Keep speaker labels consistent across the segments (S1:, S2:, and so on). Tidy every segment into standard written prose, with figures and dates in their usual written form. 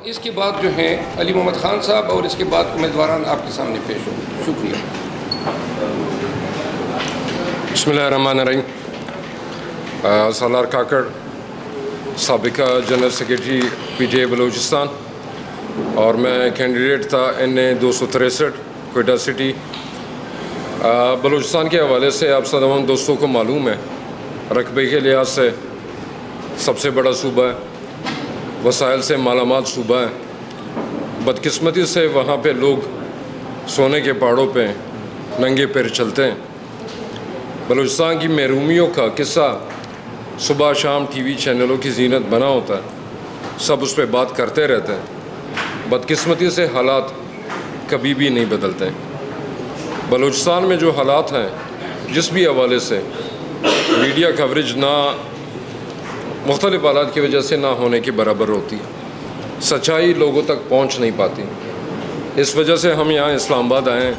S1: इसके बाद जो है अली मोहम्मद ख़ान साहब और इसके बाद उम्मीदवारान आपके सामने पेश होंगे। शुक्रिया।
S2: बिस्मिल्लाहिर्रहमानिर्रहीम। सालार काकड़, साबिका जनरल सेक्रेटरी PTA बलूचिस्तान, और मैं कैंडिडेट था NA 263 क्वेटा सिटी। बलूचिस्तान के हवाले से आप तमाम दोस्तों को मालूम है, रकबे के लिहाज से सबसे बड़ा सूबा है, वसाइल से मालामाल सूबा है। बदकिस्मती से वहाँ पे लोग सोने के पहाड़ों पे नंगे पैर चलते हैं। बलूचिस्तान की महरूमियों का किस्सा सुबह शाम TV चैनलों की जीनत बना होता है, सब उस पर बात करते रहते हैं। बदकिस्मती से हालात कभी भी नहीं बदलते हैं। बलूचिस्तान में जो हालात हैं, जिस भी हवाले से मीडिया कवरेज ना मुख्तलिफ हालात की वजह से ना होने के बराबर होती है, सच्चाई लोगों तक पहुंच नहीं पाती। इस वजह से हम यहाँ इस्लामाबाद आए हैं।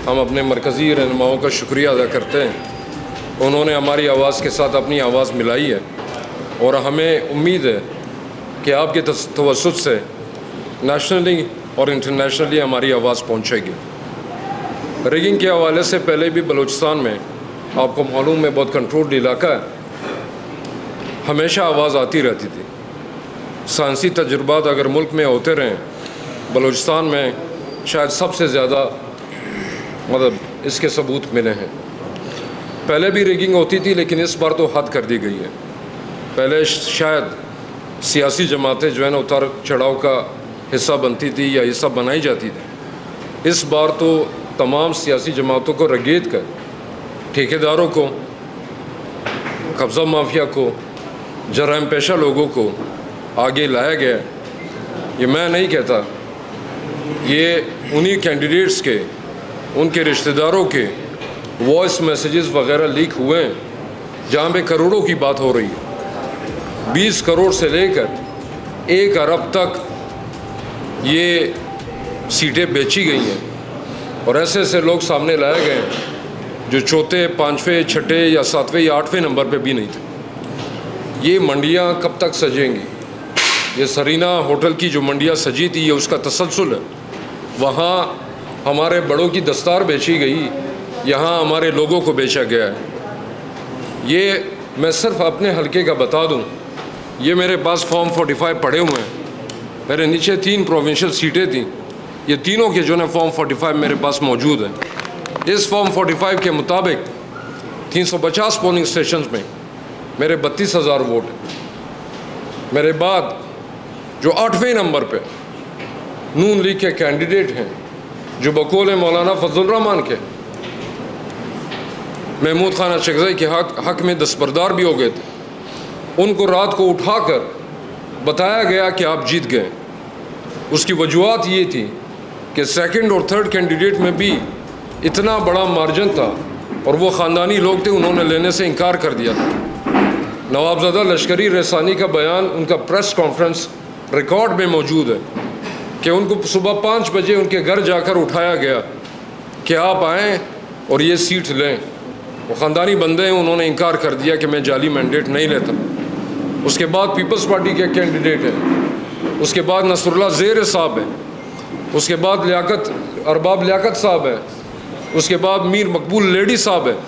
S2: हम अपने मरकज़ी रहनुमाओं का शुक्रिया अदा करते हैं, उन्होंने हमारी आवाज़ के साथ अपनी आवाज़ मिलाई है, और हमें उम्मीद है कि आपके तवस्सुत से नेशनली और इंटरनेशनली हमारी आवाज़ पहुँचेगी। रिगिंग के हवाले से पहले भी बलूचिस्तान में आपको मालूम है बहुत कंट्रोल्ड इलाका है, हमेशा आवाज़ आती रहती थी। साइंसी तजुर्बात अगर मुल्क में होते रहें, बलूचिस्तान में शायद सबसे ज़्यादा इसके सबूत मिले हैं। पहले भी रिगिंग होती थी, लेकिन इस बार तो हद कर दी गई है। पहले शायद सियासी जमातें जो है ना उतार चढ़ाव का हिस्सा बनती थी या हिस्सा बनाई जाती थी। इस बार तो तमाम सियासी जमातों को रगेद कर ठेकेदारों को, कब्ज़ा माफिया को, जराइम पेशा लोगों को आगे लाया गया। ये मैं नहीं कहता, ये उन्हीं कैंडिडेट्स के, उनके रिश्तेदारों के वॉइस मैसेजेस वगैरह लीक हुए हैं, जहाँ पे करोड़ों की बात हो रही है। 20 करोड़ से लेकर 1 अरब तक ये सीटें बेची गई हैं, और ऐसे ऐसे लोग सामने लाए गए हैं जो चौथे, पाँचवें, छठे या 7वें या 8वें नंबर पे भी नहीं थे। ये मंडियाँ कब तक सजेंगी? ये सरीना होटल की जो मंडियाँ सजी थी, ये उसका तसलसल है। वहाँ हमारे बड़ों की दस्तार बेची गई, यहाँ हमारे लोगों को बेचा गया है। ये मैं सिर्फ अपने हलके का बता दूँ, ये मेरे पास फॉर्म 45 पड़े हुए हैं। मेरे नीचे 3 प्रोविंशियल सीटें थीं, ये तीनों के जो है फॉर्म 45 मेरे पास मौजूद है। इस फॉर्म 45 के मुताबिक 350 पोलिंग स्टेशन में मेरे 32,000 वोट हैं। मेरे बाद जो 8वें नंबर पे नून लीग के कैंडिडेट हैं, जो बकौल मौलाना फजल रहमान के महमूद खान अशरकज़ई के हक में दस्तबरदार भी हो गए थे, उनको रात को उठाकर बताया गया कि आप जीत गए। उसकी वजूहत ये थी कि सेकंड और थर्ड कैंडिडेट में भी इतना बड़ा मार्जिन था, और वो ख़ानदानी लोग थे, उन्होंने लेने से इनकार कर दिया था। नवाबज़ादा लश्करी रसानी का बयान, उनका प्रेस कॉन्फ्रेंस रिकॉर्ड में मौजूद है कि उनको सुबह 5 बजे उनके घर जाकर उठाया गया कि आप आएँ और ये सीट लें। वो ख़ानदानी बंदे हैं, उन्होंने इनकार कर दिया कि मैं जाली मैंडेट नहीं लेता। उसके बाद पीपल्स पार्टी के कैंडिडेट हैं, उसके बाद नसरुल्लाह ज़ेर साहब हैं, उसके बाद अरबाब लियाकत साहब हैं, उसके बाद मीर मकबूल लेडी साहब हैं।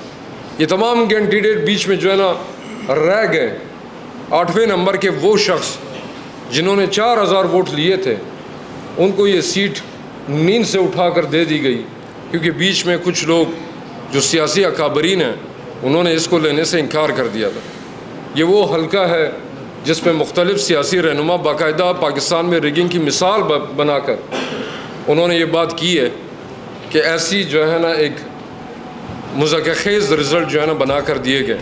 S2: ये तमाम कैंडिडेट बीच में जो है ना रह गए। 8वें नंबर के वो शख्स जिन्होंने 4000 वोट लिए थे, उनको ये सीट नींद से उठाकर दे दी गई, क्योंकि बीच में कुछ लोग जो सियासी अकाबरीन हैं, उन्होंने इसको लेने से इनकार कर दिया था। ये वो हल्का है जिसमें मुख्तलिफ सियासी रहनुमा बाकायदा पाकिस्तान में रिगिंग की मिसाल बनाकर उन्होंने ये बात की है कि ऐसी जो है ना एक मुज़क्क़ेज़ रिज़ल्ट जो है ना बना कर दिए गए।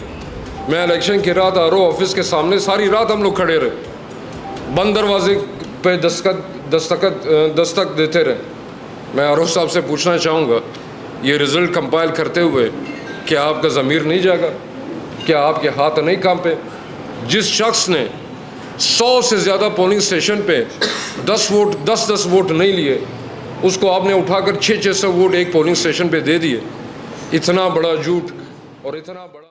S2: मैं इलेक्शन की रात RO ऑफिस के सामने सारी रात हम लोग खड़े रहे, बंद दरवाजे पे दस्तक देते रहे। मैं RO साहब से पूछना चाहूँगा, ये रिज़ल्ट कंपाइल करते हुए क्या आपका ज़मीर नहीं जागा? क्या आपके हाथ नहीं कांपे? जिस शख्स ने 100 से ज़्यादा पोलिंग स्टेशन पे 10 वोट नहीं लिए, उसको आपने उठाकर 600 वोट एक पोलिंग स्टेशन पे दे दिए। इतना बड़ा झूठ और इतना बड़ा